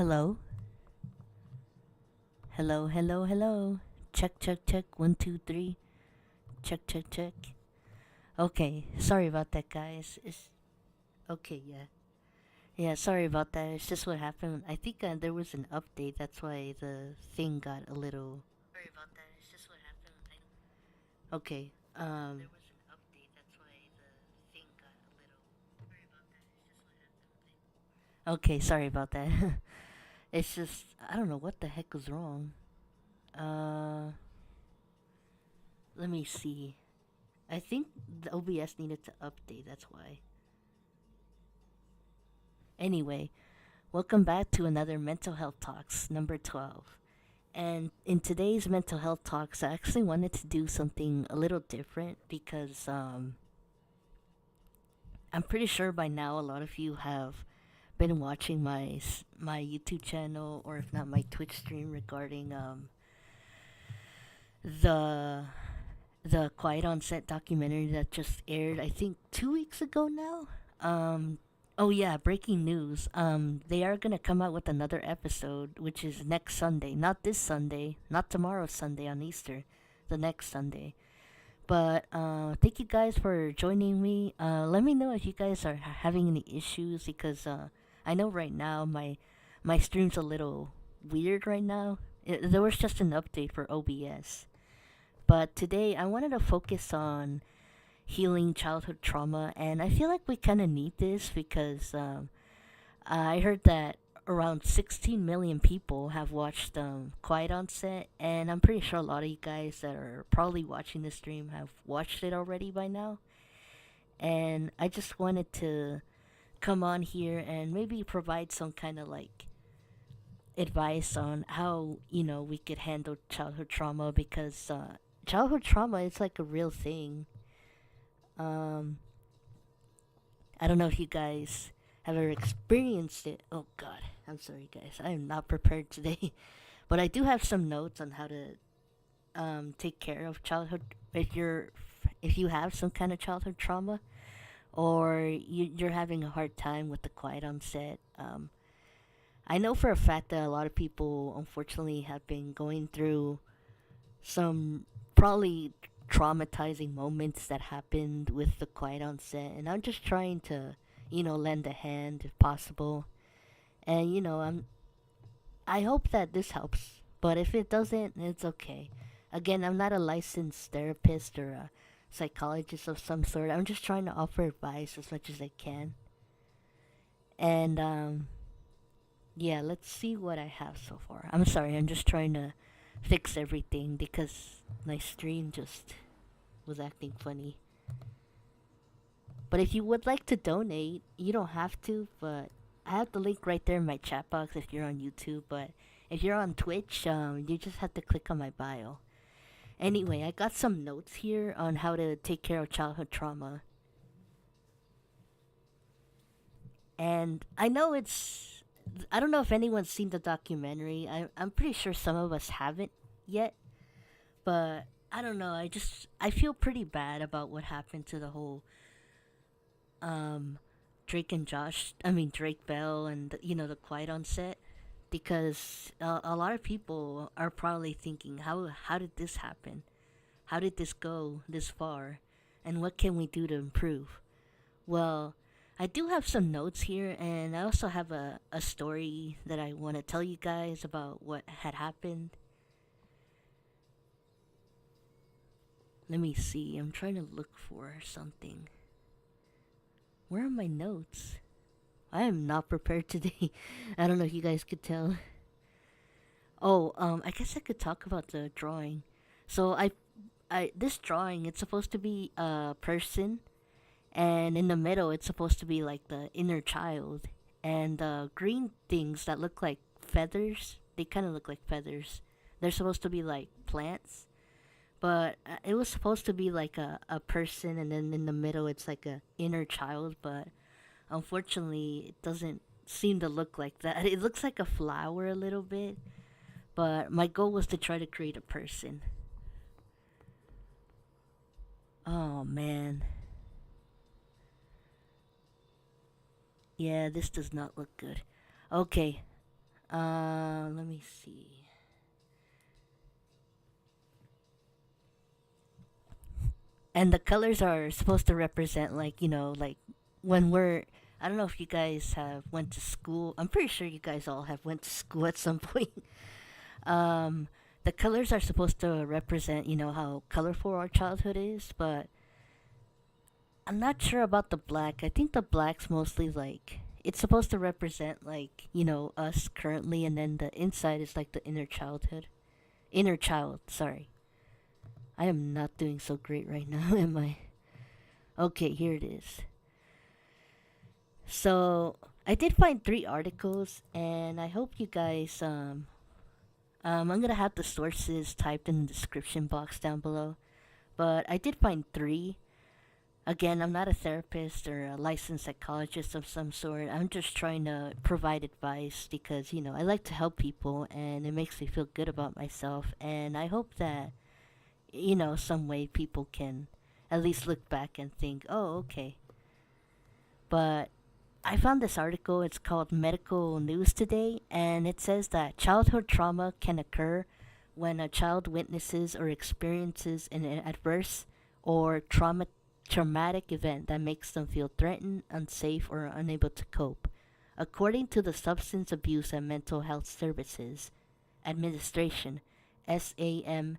Hello? Hello, hello, hello. Check, check, check. One, two, three. Check, check, check. Okay, sorry about that, guys. It's okay, yeah. Yeah, sorry about that. It's just what happened. I think there was an update. That's why the thing got a little. Sorry about that. It's just what happened. Okay. There was an update. That's why the thing got a little. Sorry about that. It's just what happened. Okay, sorry about that. It's just I don't know what the heck was wrong. Uh, Let me see. I think the OBS needed to update, that's why. Anyway, welcome back to another Mental Health Talks, number 12. And in today's Mental Health Talks, I actually wanted to do something a little different because I'm pretty sure by now a lot of you have been watching my YouTube channel, or if not my Twitch stream, regarding the the Quiet on Set documentary that just aired, I think 2 weeks ago now. Oh yeah, breaking news. They are gonna come out with another episode, which is next Sunday. Not this Sunday, not tomorrow Sunday on Easter, the next Sunday. But thank you guys for joining me. Let me know if you guys are having any issues because I know right now my stream's a little weird right now. There was just an update for OBS. But today I wanted to focus on healing childhood trauma, and I feel like we kind of need this because I heard that around 16 million people have watched Quiet on Set, and I'm pretty sure a lot of you guys that are probably watching this stream have watched it already by now. And I just wanted to come on here and maybe provide some kind of like advice on how we could handle childhood trauma because childhood trauma is like a real thing. um I don't know if you guys have ever experienced it. Oh god, I'm sorry guys, I am not prepared today. But I do have some notes on how to take care of childhood if you have some kind of childhood trauma, or you're having a hard time with the quiet on set. I know for a fact that a lot of people unfortunately have been going through some probably traumatizing moments that happened with the quiet on set, and I'm just trying to lend a hand if possible. And I hope that this helps, but if it doesn't, it's okay. Again, I'm not a licensed therapist or a psychologist of some sort. I'm just trying to offer advice as much as I can. And yeah, let's see what I have so far. I'm sorry, I'm just trying to fix everything because my stream just was acting funny. But if you would like to donate, you don't have to, but I have the link right there in my chat box if you're on YouTube. But if you're on Twitch, you just have to click on my bio. Anyway, I got some notes here on how to take care of childhood trauma. And I don't know if anyone's seen the documentary. I'm pretty sure some of us haven't yet. But I don't know. I feel pretty bad about what happened to the whole um, Drake and Josh. I mean Drake Bell and the Quiet on Set, because a lot of people are probably thinking, how did this happen? How did this go this far? And what can we do to improve? Well, I do have some notes here, and I also have a story that I want to tell you guys about what had happened. Let me see. I'm trying to look for something. Where are my notes? I am not prepared today. I don't know if you guys could tell. Oh, I guess I could talk about the drawing. So this drawing, it's supposed to be a person, and in the middle, it's supposed to be like the inner child, and the green things that look like feathers. They kind of look like feathers. They're supposed to be like plants, but it was supposed to be like a person, and then in the middle, it's like a inner child, but unfortunately, it doesn't seem to look like that. It looks like a flower a little bit, but my goal was to try to create a person. Oh man. Yeah, this does not look good. Okay. Let me see. And the colors are supposed to represent, like, like when we're, I don't know if you guys have went to school. I'm pretty sure you guys all have went to school at some point. um the colors are supposed to represent, how colorful our childhood is, but I'm not sure about the black. I think the black's mostly like, it's supposed to represent, like, us currently, and then the inside is like the inner child, sorry. I am not doing so great right now, am I? Okay, here it is. So I did find three articles, and I hope you guys I'm gonna have the sources typed in the description box down below. But I did find three. Again, I'm not a therapist or a licensed psychologist of some sort. I'm just trying to provide advice because, I like to help people, and it makes me feel good about myself. And I hope that, some way people can at least look back and think, oh, okay. But I found this article. It's called Medical News Today, and it says that childhood trauma can occur when a child witnesses or experiences an adverse or traumatic event that makes them feel threatened, unsafe, or unable to cope. According to the Substance Abuse and Mental Health Services Administration, SAMHSA,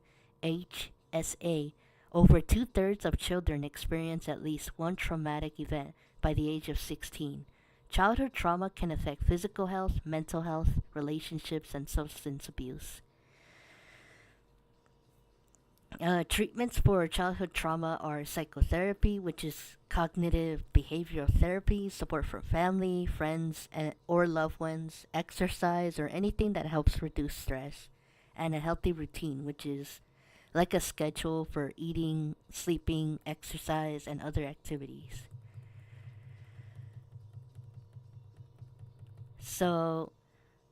over two-thirds of children experience at least one traumatic event by the age of 16. Childhood trauma can affect physical health, mental health, relationships, and substance abuse. Treatments for childhood trauma are psychotherapy, which is cognitive behavioral therapy, support from family, friends, or loved ones, exercise, or anything that helps reduce stress, and a healthy routine, which is like a schedule for eating, sleeping, exercise, and other activities. So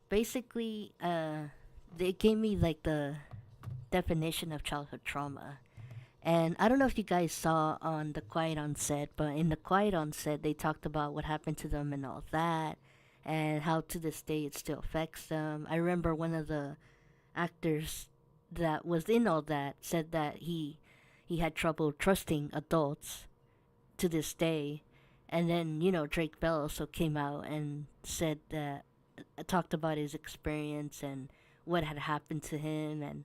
basically, they gave me like the definition of childhood trauma. And I don't know if you guys saw on the Quiet on Set, but in the Quiet on Set, they talked about what happened to them and all that, and how to this day it still affects them. I remember one of the actors that was in all that said that he had trouble trusting adults to this day. And then, Drake Bell also came out and said that, talked about his experience and what had happened to him, and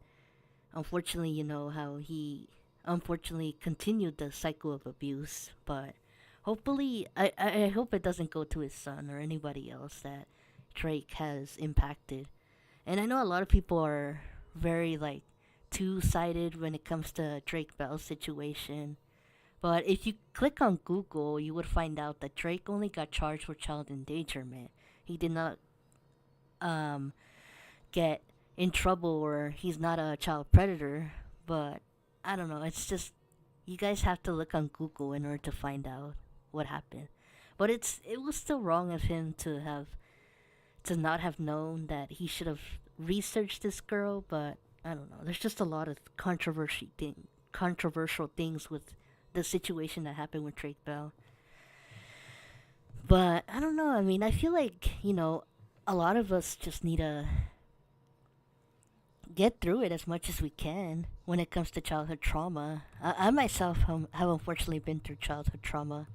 unfortunately, how he unfortunately continued the cycle of abuse. But hopefully, I hope it doesn't go to his son or anybody else that Drake has impacted. And I know a lot of people are very, like, two-sided when it comes to Drake Bell's situation. But if you click on Google, you would find out that Drake only got charged with child endangerment. He did not um, get in trouble, or he's not a child predator. But I don't know. It's just, you guys have to look on Google in order to find out what happened. But it was still wrong of him to not have known that he should have researched this girl. But I don't know. There's just a lot of controversial things with the situation that happened with Drake Bell. But I don't know. I mean, I feel like, a lot of us just need to get through it as much as we can when it comes to childhood trauma. I myself have unfortunately been through childhood trauma.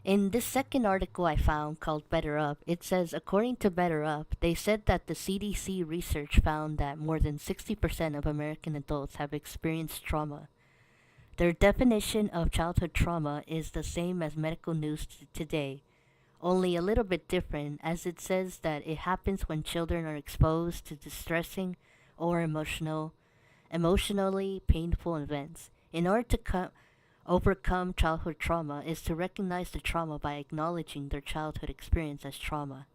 In this second article I found called Better Up, it says, according to Better Up, they said that the CDC research found that more than 60% of American adults have experienced trauma. Their definition of childhood trauma is the same as Medical News Today, only a little bit different, as it says that it happens when children are exposed to distressing or emotionally painful events. In order to overcome childhood trauma is to recognize the trauma by acknowledging their childhood experience as trauma.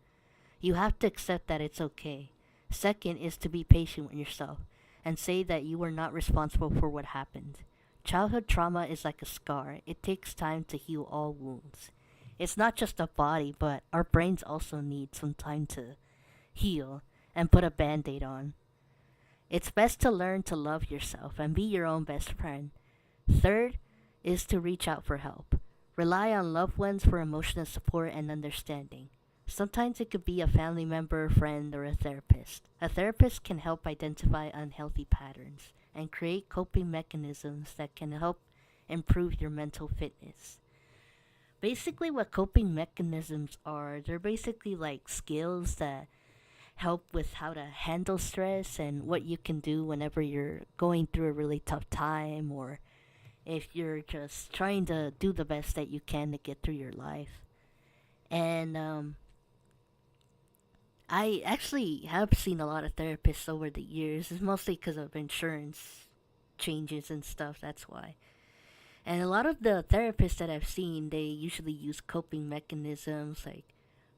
You have to accept that it's okay. Second is to be patient with yourself and say that you were not responsible for what happened. Childhood trauma is like a scar. It takes time to heal all wounds. It's not just the body, but our brains also need some time to heal and put a band-aid on. It's best to learn to love yourself and be your own best friend. Third is to reach out for help. Rely on loved ones for emotional support and understanding. Sometimes it could be a family member, friend, or a therapist. A therapist can help identify unhealthy patterns and create coping mechanisms that can help improve your mental fitness. Basically, what coping mechanisms are, they're basically like skills that help with how to handle stress and what you can do whenever you're going through a really tough time, or if you're just trying to do the best that you can to get through your life. And I actually have seen a lot of therapists over the years. It's mostly because of insurance changes and stuff. That's why. And a lot of the therapists that I've seen, they usually use coping mechanisms like,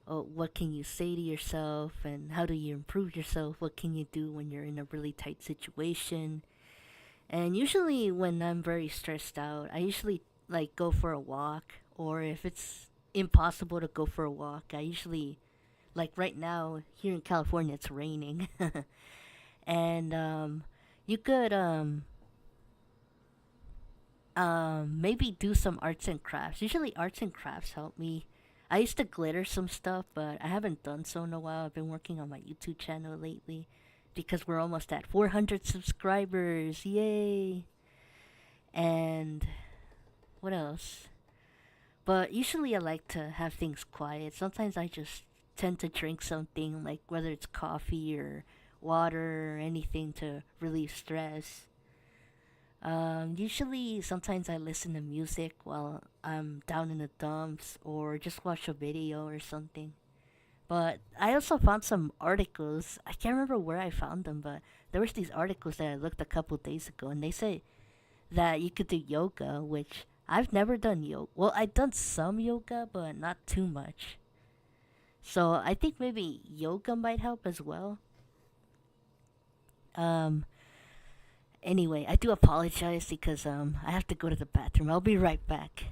oh, what can you say to yourself, and how do you improve yourself? What can you do when you're in a really tight situation? And usually, when I'm very stressed out, I usually like go for a walk, or if it's impossible to go for a walk, I usually like right now here in California it's raining, and you could maybe do some arts and crafts. Usually arts and crafts help me. I used to glitter some stuff, but I haven't done so in a while. I've been working on my YouTube channel lately because we're almost at 400 subscribers. Yay! And what else? But usually I like to have things quiet. Sometimes I just tend to drink something, like whether it's coffee or water or anything to relieve stress. Usually, sometimes I listen to music while I'm down in the dumps or just watch a video or something. But I also found some articles. I can't remember where I found them, but there was these articles that I looked a couple days ago, and they say that you could do yoga, which I've never done yoga. Well, I've done some yoga, but not too much. So I think maybe yoga might help as well. Um, Anyway, I do apologize because I have to go to the bathroom. I'll be right back.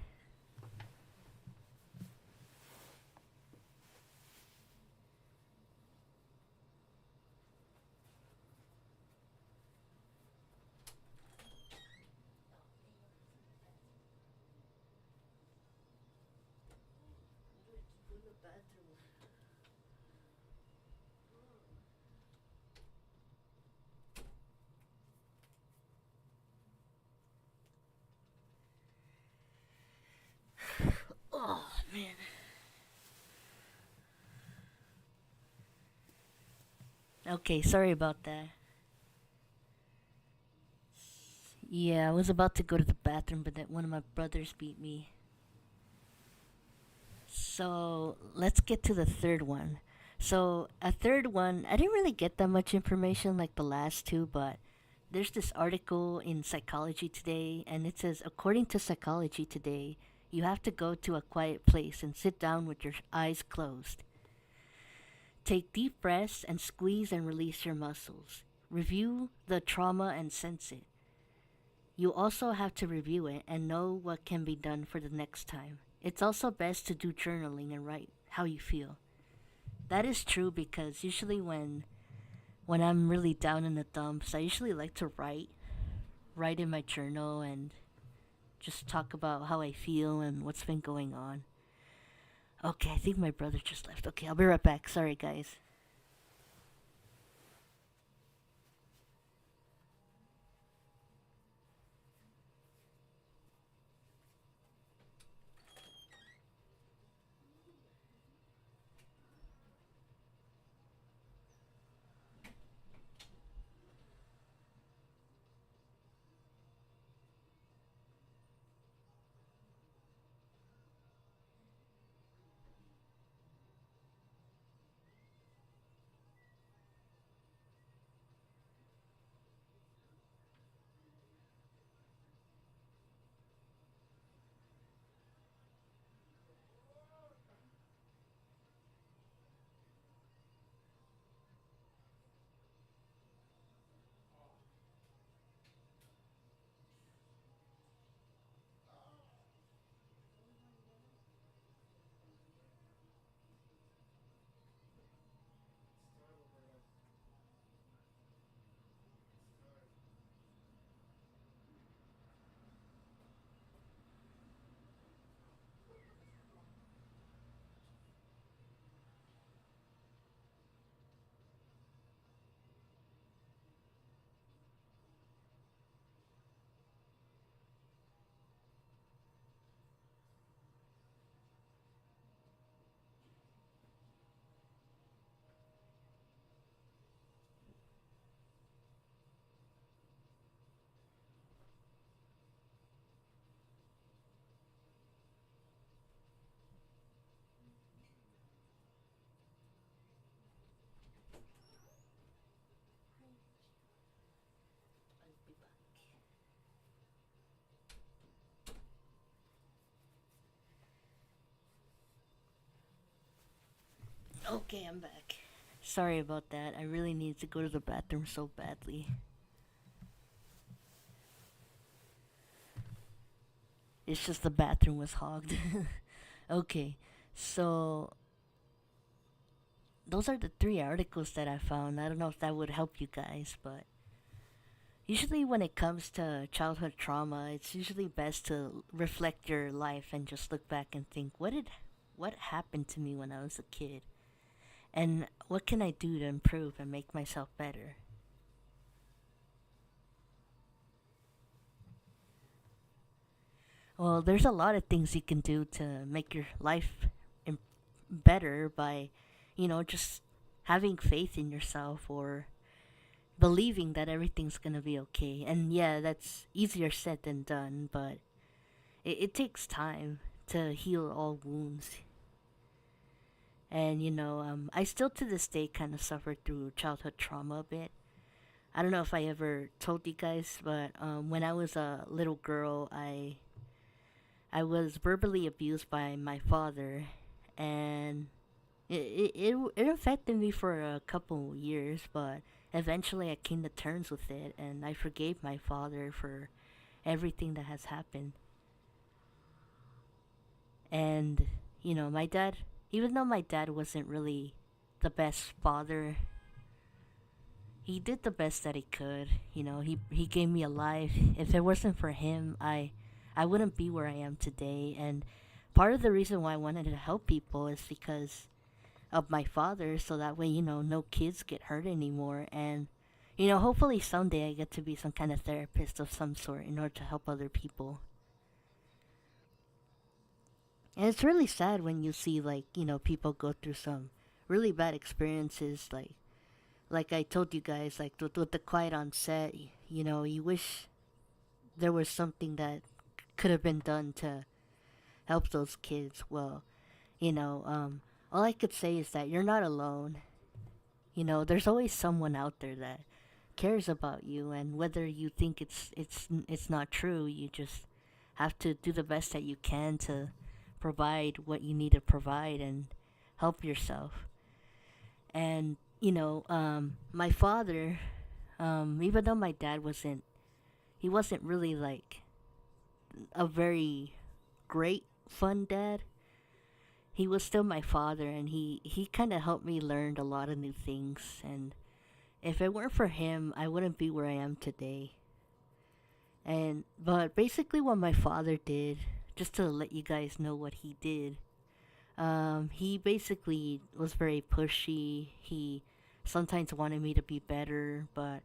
Oh man. Okay, sorry about that. Yeah, I was about to go to the bathroom, but then one of my brothers beat me. So let's get to the third one. So a third one, I didn't really get that much information like the last two, but there's this article in Psychology Today, and it says according to Psychology Today, you have to go to a quiet place and sit down with your eyes closed. Take deep breaths and squeeze and release your muscles. Review the trauma and sense it. You also have to review it and know what can be done for the next time. It's also best to do journaling and write how you feel. That is true because usually when I'm really down in the dumps, I usually like to write in my journal and just talk about how I feel and what's been going on. Okay, I think my brother just left. Okay, I'll be right back. Sorry, guys. Okay, I'm back. Sorry about that. I really need to go to the bathroom so badly. It's just the bathroom was hogged. Okay, so those are the three articles that I found. I don't know if that would help you guys, but usually when it comes to childhood trauma, it's usually best to reflect your life and just look back and think, what happened to me when I was a kid? And what can I do to improve and make myself better? Well, there's a lot of things you can do to make your life better by, just having faith in yourself or believing that everything's gonna be okay. And yeah, that's easier said than done, but it takes time to heal all wounds. And I still to this day kind of suffer through childhood trauma a bit. I don't know if I ever told you guys, but when I was a little girl, I was verbally abused by my father, and it affected me for a couple years, but eventually I came to terms with it, and I forgave my father for everything that has happened. And my dad, even though my dad wasn't really the best father, he did the best that he could. He gave me a life. If it wasn't for him, I wouldn't be where I am today. And part of the reason why I wanted to help people is because of my father, so that way no kids get hurt anymore. And hopefully someday I get to be some kind of therapist of some sort in order to help other people. And it's really sad when you see, like, people go through some really bad experiences, like I told you guys, like with the quiet on set. You wish there was something that could have been done to help those kids. Well, all I could say is that you're not alone. There's always someone out there that cares about you, and whether you think it's not true, you just have to do the best that you can to provide what you need to provide and help yourself. And my father, even though my dad he wasn't really like a very great fun dad. He was still my father, and he kind of helped me learn a lot of new things. And if it weren't for him, I wouldn't be where I am today. And but basically, what my father did, just to let you guys know what he did, he basically was very pushy. He sometimes wanted me to be better, but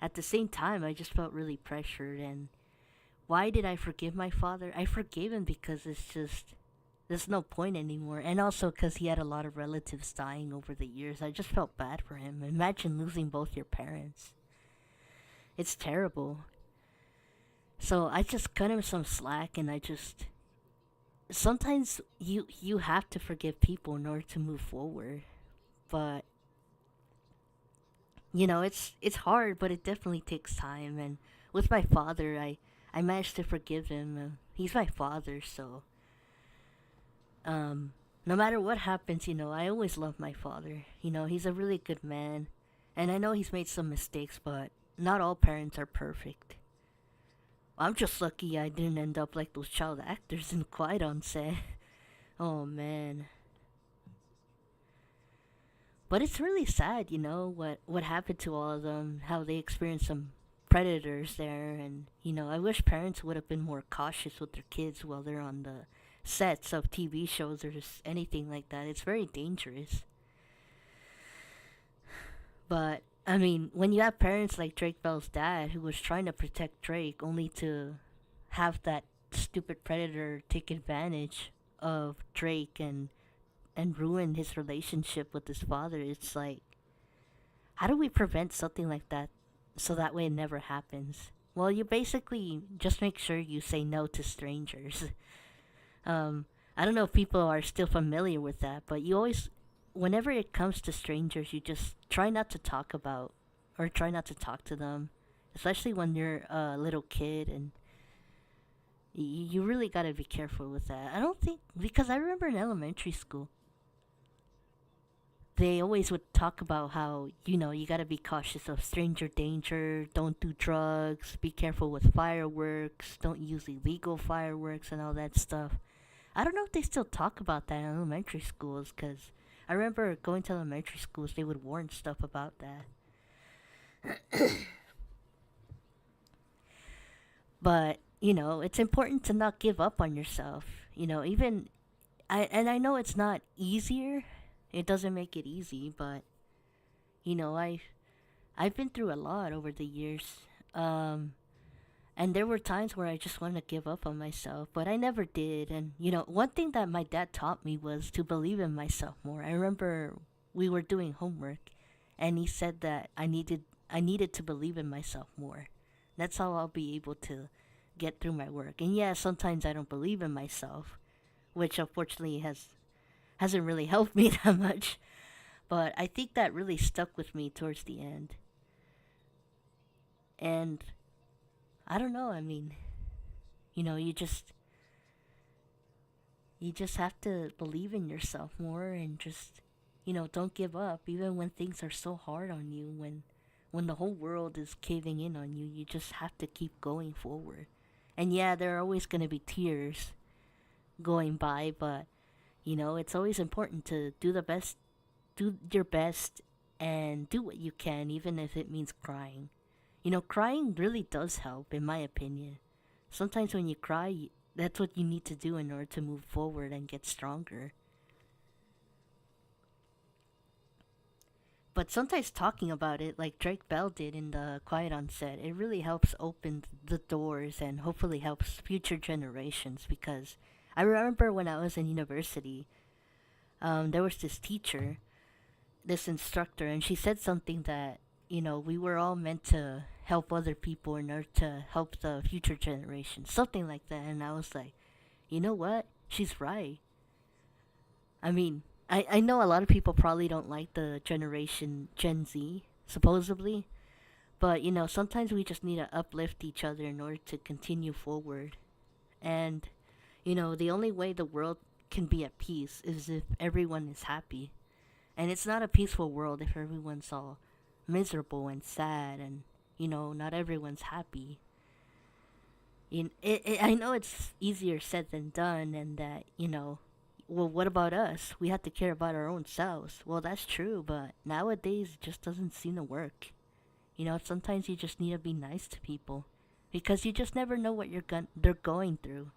at the same time, I just felt really pressured. And why did I forgive my father? I forgave him because it's just there's no point anymore, and also because he had a lot of relatives dying over the years. I just felt bad for him. Imagine losing both your parents. It's terrible. So I just cut him some slack, and I just sometimes you have to forgive people in order to move forward. But it's hard, but it definitely takes time. And with my father, I managed to forgive him. He's my father, so no matter what happens, I always love my father. He's a really good man, and I know he's made some mistakes, but not all parents are perfect. I'm just lucky I didn't end up like those child actors in Quiet on Set. Oh man. But it's really sad, what happened to all of them, how they experienced some predators there, and I wish parents would have been more cautious with their kids while they're on the sets of TV shows or just anything like that. It's very dangerous. But I mean, when you have parents like Drake Bell's dad, who was trying to protect Drake, only to have that stupid predator take advantage of Drake and ruin his relationship with his father, it's like, how do we prevent something like that so that way it never happens? Well, you basically just make sure you say no to strangers. I don't know if people are still familiar with that, but you always, whenever it comes to strangers, you just try not to talk about or try not to talk to them, especially when you're a little kid, and you really gotta be careful with that. I don't think, because I remember in elementary school, they always would talk about how, you gotta be cautious of stranger danger, don't do drugs, be careful with fireworks, don't use illegal fireworks, and all that stuff. I don't know if they still talk about that in elementary schools, because I remember going to elementary schools, they would warn stuff about that. But, it's important to not give up on yourself. Even I know it's not easier. It doesn't make it easy, but you know, I I've been through a lot over the years. Um and there were times where I just wanted to give up on myself, but I never did. And one thing that my dad taught me was to believe in myself more. I remember we were doing homework and he said that I needed to believe in myself more. That's how I'll be able to get through my work. And yeah, sometimes I don't believe in myself, which unfortunately hasn't really helped me that much. But I think that really stuck with me towards the end. And I don't know. I mean, you know, you just you just have to believe in yourself more and just don't give up even when things are so hard on you, when the whole world is caving in on you. You just have to keep going forward. And yeah, there are always going to be tears going by, but it's always important to do your best and do what you can, even if it means crying. Crying really does help, in my opinion. Sometimes when you cry, that's what you need to do in order to move forward and get stronger. But sometimes talking about it, like Drake Bell did in the Quiet on Set, it really helps open the doors and hopefully helps future generations. Because I remember when I was in university, there was this teacher, this instructor, and she said something that we were all meant to help other people in order to help the future generation, something like that. And I was like, you know what? She's right. I mean, I know a lot of people probably don't like the generation Gen Z, supposedly, but sometimes we just need to uplift each other in order to continue forward. And the only way the world can be at peace is if everyone is happy. And it's not a peaceful world if everyone's all miserable and sad and not everyone's happy. I know it's easier said than done, and that well, what about us? We have to care about our own selves. Well, that's true, but nowadays it just doesn't seem to work. Sometimes you just need to be nice to people because you just never know what they're going through.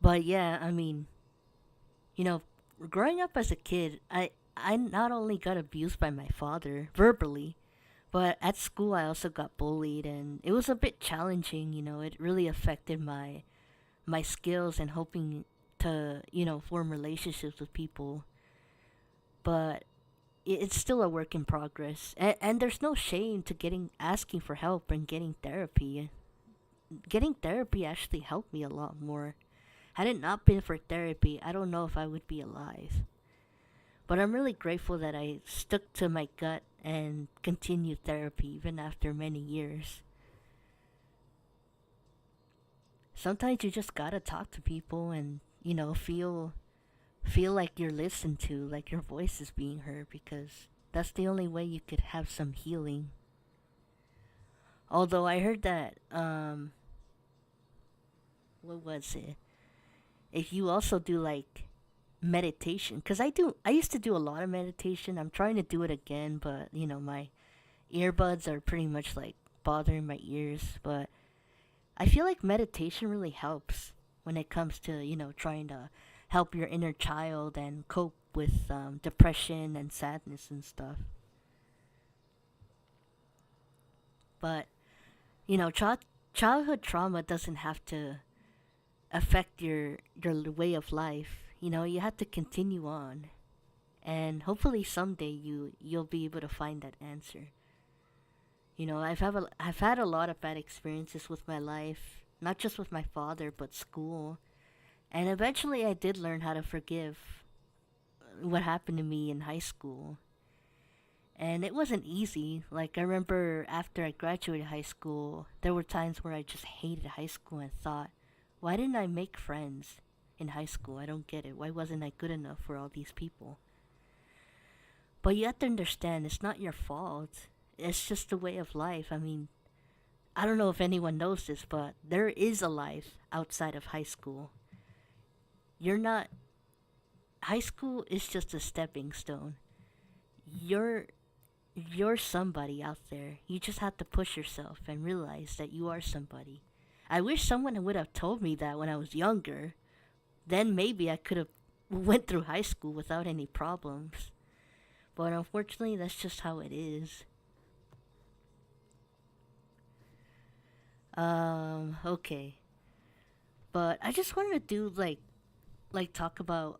But yeah, I mean, you know, growing up as a kid, I not only got abused by my father verbally, but at school I also got bullied, and it was a bit challenging. It really affected my skills and hoping to form relationships with people. But it's still a work in progress, and there's no shame to getting asking for help and getting therapy. Getting therapy actually helped me a lot more. Had it not been for therapy, I don't know if I would be alive. But I'm really grateful that I stuck to my gut and continued therapy even after many years. Sometimes you just gotta talk to people and feel like you're listened to, like your voice is being heard, because that's the only way you could have some healing. Although I heard that what was it? If you also do like meditation, because I used to do a lot of meditation. I'm trying to do it again, but my earbuds are pretty much like bothering my ears. But I feel like meditation really helps when it comes to trying to help your inner child and cope with depression and sadness and stuff. But childhood trauma doesn't have to affect your way of life. You have to continue on, and hopefully someday you'll be able to find that answer. I've had a lot of bad experiences with my life, not just with my father, but school. And eventually I did learn how to forgive what happened to me in high school. And it wasn't easy. Like, I remember after I graduated high school, there were times where I just hated high school and thought, why didn't I make friends? in high school. I don't get it. Why wasn't I good enough for all these people? But you have to understand, it's not your fault. It's just the way of life. I mean, I don't know if anyone knows this, but there is a life outside of high school. You're not. High school is just a stepping stone. You're you're somebody out there. You just have to push yourself and realize that you are somebody. I wish someone would have told me that when I was younger. Then maybe I could have went through high school without any problems. But unfortunately, that's just how it is. Okay. But I just wanted to do like talk about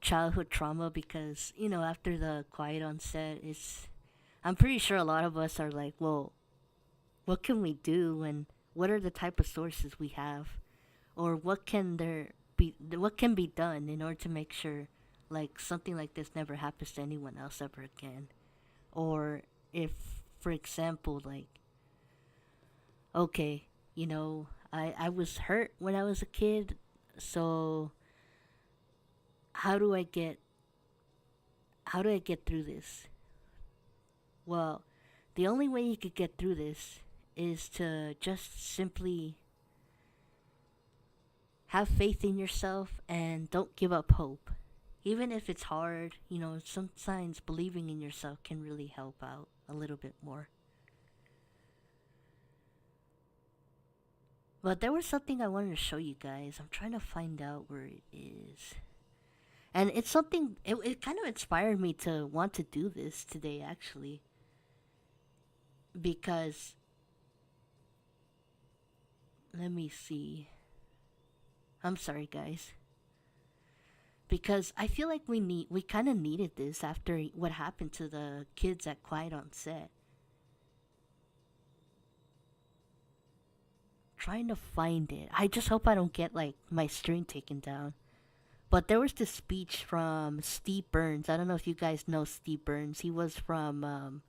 childhood trauma because, after the quiet on set, it's I'm pretty sure a lot of us are like, well, what can we do and what are the type of sources we have or what can be done in order to make sure like something like this never happens to anyone else ever again, or if, for example, like, okay, I was hurt when I was a kid, so how do I get through this? Well, the only way you could get through this is to just simply have faith in yourself and don't give up hope. Even if it's hard, sometimes believing in yourself can really help out a little bit more. But there was something I wanted to show you guys. I'm trying to find out where it is. And it's something, it kind of inspired me to want to do this today, actually. Because, let me see. I'm sorry, guys. Because I feel like we kind of needed this after what happened to the kids at Quiet on Set. Trying to find it. I just hope I don't get like my string taken down. But there was this speech from Steve Burns. I don't know if you guys know Steve Burns. He was from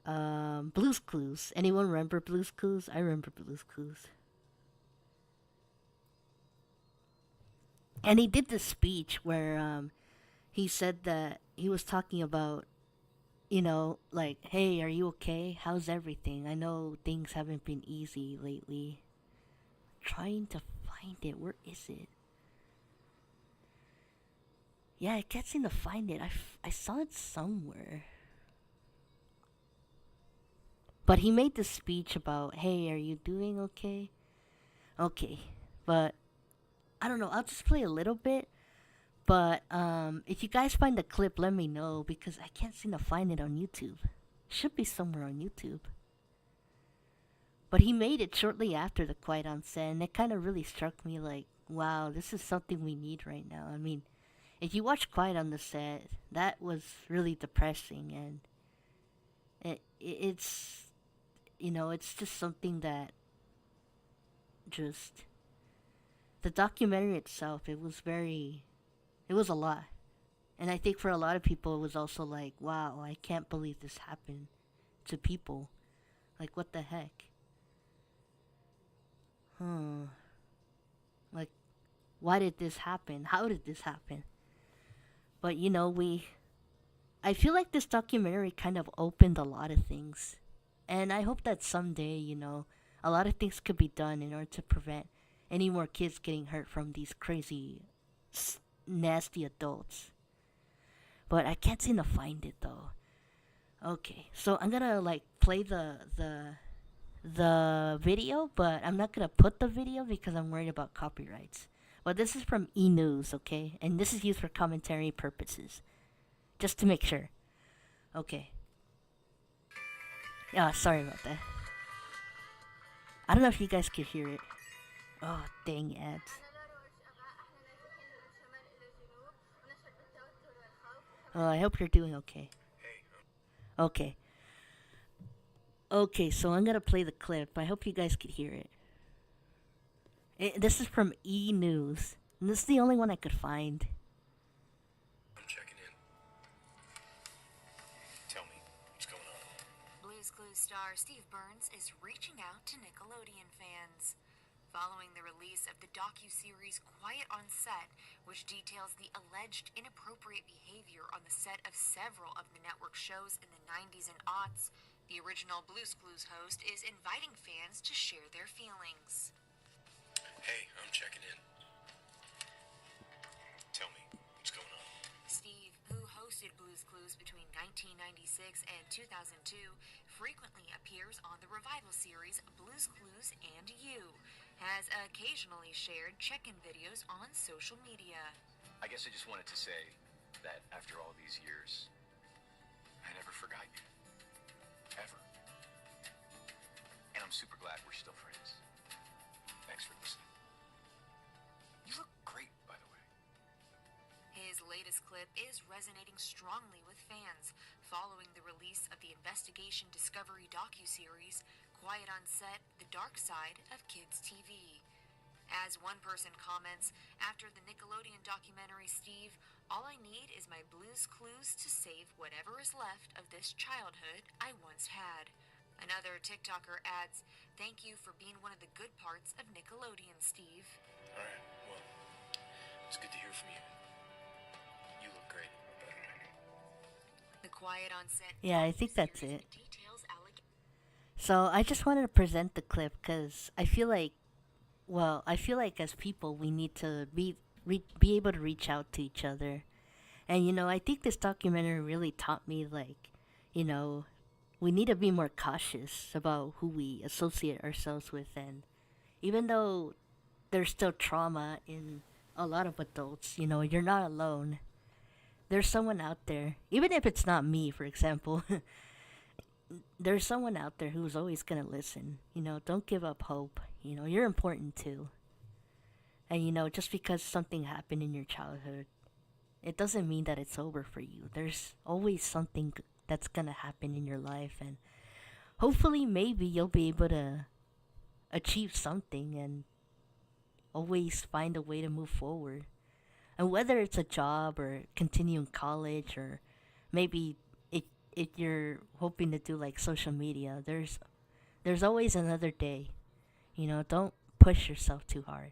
Blue's Clues. Anyone remember Blue's Clues? I remember Blue's Clues. And he did this speech where he said that he was talking about, like, hey, are you okay? How's everything? I know things haven't been easy lately. Trying to find it. Where is it? Yeah, I can't seem to find it. I saw it somewhere. But he made this speech about, hey, are you doing okay? Okay. But I don't know. I'll just play a little bit. But if you guys find the clip, let me know because I can't seem to find it on YouTube. Should be somewhere on YouTube. But he made it shortly after the Quiet on Set, and it kind of really struck me like, wow, this is something we need right now. I mean, if you watch Quiet on the Set, that was really depressing, and it's just something that just the documentary itself, it was a lot. And I think for a lot of people, it was also like, wow, I can't believe this happened to people. Like, what the heck? Huh. Like, why did this happen? How did this happen? But, I feel like this documentary kind of opened a lot of things. And I hope that someday, a lot of things could be done in order to prevent any more kids getting hurt from these crazy, nasty adults. But I can't seem to find it though. Okay, so I'm gonna like play the video, but I'm not gonna put the video because I'm worried about copyrights. But this is from E News, okay, and this is used for commentary purposes, just to make sure. Okay. Yeah, sorry about that. I don't know if you guys could hear it. Oh, dang ads. Oh, I hope you're doing okay. Okay. Okay, so I'm gonna play the clip. I hope you guys could hear it. This is from E News. And this is the only one I could find. I'm checking in. Tell me, what's going on? Blue's Clues star Steve Burns is reaching out to Nickelodeon fans. following the release of the docuseries Quiet on Set, which details the alleged inappropriate behavior on the set of several of the network shows in the 90s and aughts. The original Blue's Clues host is inviting fans to share their feelings. Hey, I'm checking in. Tell me, what's going on? Steve, who hosted Blue's Clues between 1996 and 2002, frequently appears on the revival series Blue's Clues and You, has occasionally shared check-in videos on social media. I guess I just wanted to say that after all these years, I never forgot you. Ever. And I'm super glad we're still friends. Thanks for listening. You look great, by the way. His latest clip is resonating strongly with fans following the release of the investigation Discovery docuseries Quiet on Set: The Dark Side of Kids TV. As one person comments, after the Nickelodeon documentary Steve, all I need is my Blue's Clues to save whatever is left of this childhood I once had. Another TikToker adds, "Thank you for being one of the good parts of Nickelodeon, Steve." Alright, well, it's good to hear from you. You look great. The Quiet on Set. Yeah, I think that's series it. details So I just wanted to present the clip because I feel like, as people, we need to be able to reach out to each other. And, I think this documentary really taught me, like, we need to be more cautious about who we associate ourselves with. And even though there's still trauma in a lot of adults, you're not alone. There's someone out there, even if it's not me, for example. There's someone out there who's always gonna listen. Don't give up hope. You're important too. And just because something happened in your childhood, it doesn't mean that it's over for you. There's always something that's gonna happen in your life, and hopefully, maybe you'll be able to achieve something and always find a way to move forward. And whether it's a job or continuing college or maybe if you're hoping to do like social media, there's always another day. Don't push yourself too hard.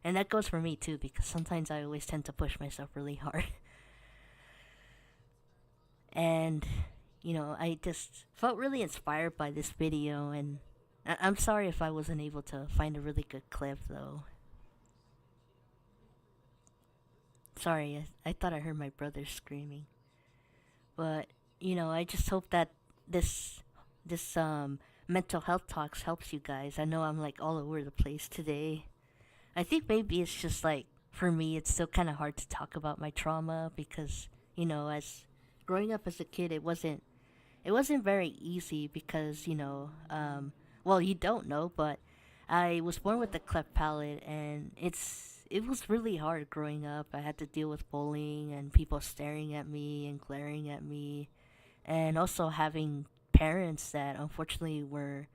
And that goes for me too, because sometimes I always tend to push myself really hard. And I just felt really inspired by this video, and I'm sorry if I wasn't able to find a really good clip though. Sorry, I thought I heard my brother screaming. But I just hope that this mental health talks helps you guys. I know I'm like all over the place today. I think maybe it's just like for me, it's still kind of hard to talk about my trauma because as growing up as a kid, it wasn't very easy because well, you don't know, but I was born with a cleft palate, and it was really hard growing up. I had to deal with bullying and people staring at me and glaring at me, and also having parents that unfortunately were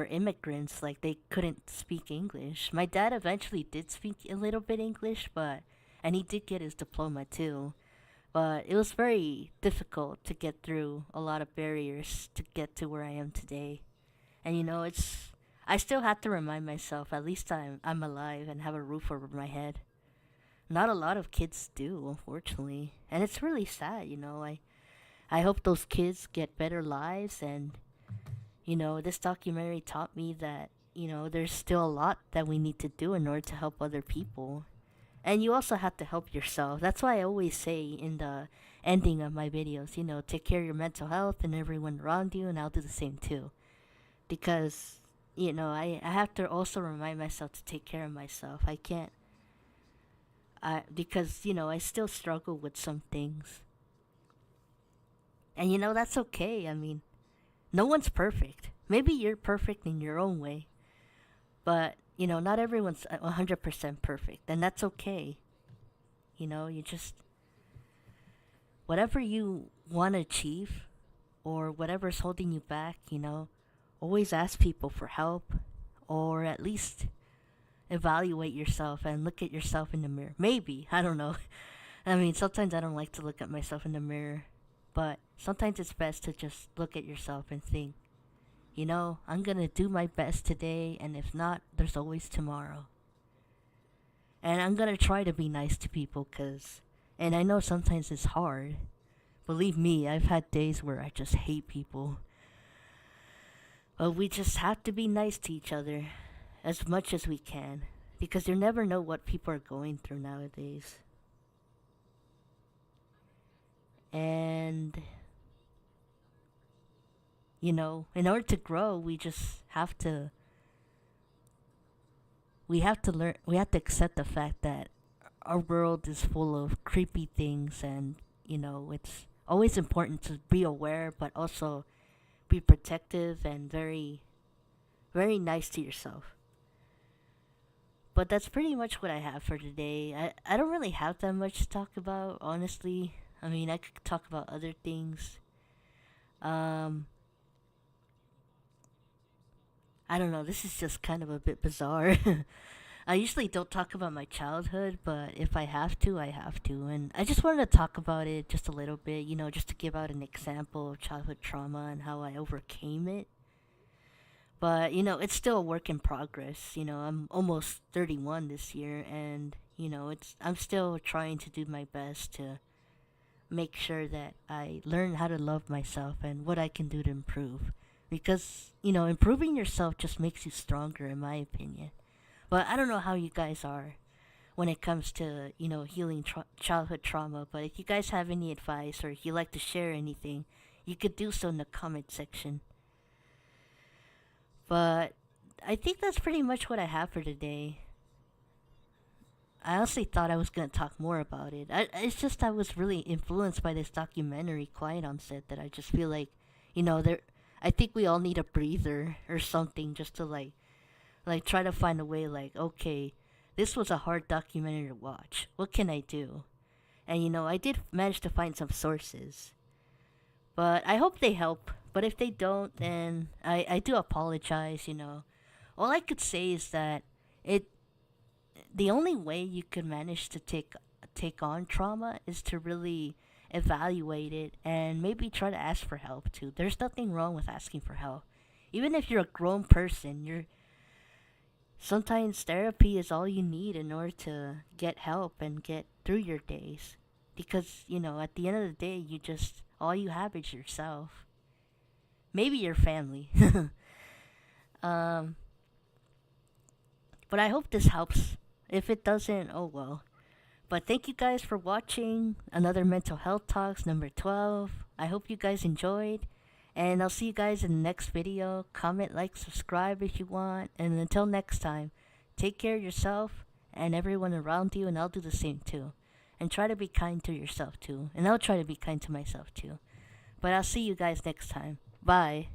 immigrants. Like, they couldn't speak English. My dad eventually did speak a little bit English, and he did get his diploma too. But it was very difficult to get through a lot of barriers to get to where I am today. And I still have to remind myself at least I'm alive and have a roof over my head. Not a lot of kids do, unfortunately. And it's really sad, I hope those kids get better lives, and this documentary taught me that, there's still a lot that we need to do in order to help other people. And you also have to help yourself. That's why I always say in the ending of my videos, take care of your mental health and everyone around you, and I'll do the same too. Because, I have to also remind myself to take care of myself. I can't, because, I still struggle with some things. And, that's okay. I mean, no one's perfect. Maybe you're perfect in your own way. But, not everyone's 100% perfect. And that's okay. You just, whatever you want to achieve, or whatever's holding you back, always ask people for help, or at least evaluate yourself and look at yourself in the mirror. Maybe, I don't know. I mean, sometimes I don't like to look at myself in the mirror, but sometimes it's best to just look at yourself and think, You know, I'm gonna do my best today, and if not, there's always tomorrow. And I'm gonna try to be nice to people, and I know sometimes it's hard. Believe me, I've had days where I just hate people. But we just have to be nice to each other as much as we can, because you never know what people are going through nowadays. And, you know, in order to grow, we have to learn, we have to accept the fact that our world is full of creepy things, and, you know, it's always important to be aware, but also be protective and very, very nice to yourself. But that's pretty much what I have for today. I don't really have that much to talk about, honestly. I mean, I could talk about other things. Um, I don't know, this is just kind of a bit bizarre. I usually don't talk about my childhood, but if I have to, I have to. And I just wanted to talk about it just a little bit, you know, just to give out an example of childhood trauma and how I overcame it. But, you know, it's still a work in progress. You know, I'm almost 31 this year, and, you know, I'm still trying to do my best to make sure that I learn how to love myself and what I can do to improve. Because, you know, improving yourself just makes you stronger, in my opinion. But I don't know how you guys are when it comes to, you know, healing childhood trauma. But if you guys have any advice, or if you like to share anything, you could do so in the comment section. But I think that's pretty much what I have for today. I honestly thought I was going to talk more about it. It's just I was really influenced by this documentary, Quiet on Set, that I just feel like, you know, I think we all need a breather or something, just to like try to find a way, like, okay, this was a hard documentary to watch. What can I do? And, you know, I did manage to find some sources. But I hope they help. But if they don't, then I do apologize, you know. All I could say is that the only way you could manage to take on trauma is to really evaluate it and maybe try to ask for help too. There's nothing wrong with asking for help. Even if you're a grown person, sometimes therapy is all you need in order to get help and get through your days. Because, you know, at the end of the day, all you have is yourself. Maybe your family. um, but I hope this helps. If it doesn't, oh well. But thank you guys for watching another Mental Health Talks number 12. I hope you guys enjoyed. And I'll see you guys in the next video. Comment, like, subscribe if you want. And until next time, take care of yourself and everyone around you. And I'll do the same too. And try to be kind to yourself too. And I'll try to be kind to myself too. But I'll see you guys next time. Bye.